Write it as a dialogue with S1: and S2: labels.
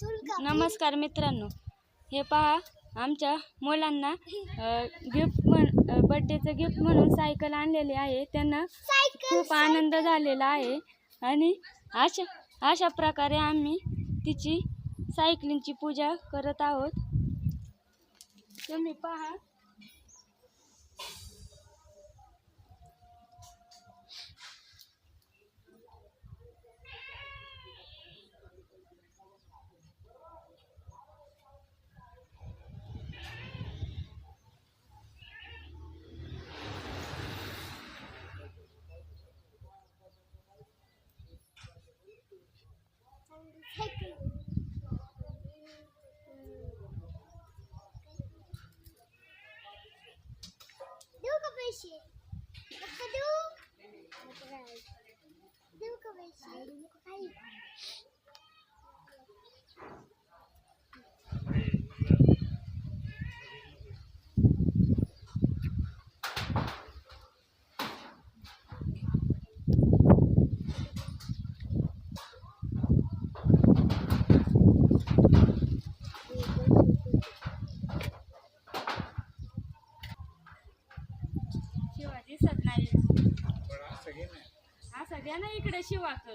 S1: नमस्कार मित्रांनो, हे पहा आमच्या मुलांना बर्थडेचं गिफ्ट म्हणून सायकल आणलेली आहे. त्यांना खूप आनंद झालेला आहे आणि अशा प्रकारे आम्ही तिची सायकलिंगची पूजा करत आहोत. तुम्ही पहा. शिवा दिसत नाही. असं घ्या ना इकडे शिवाक.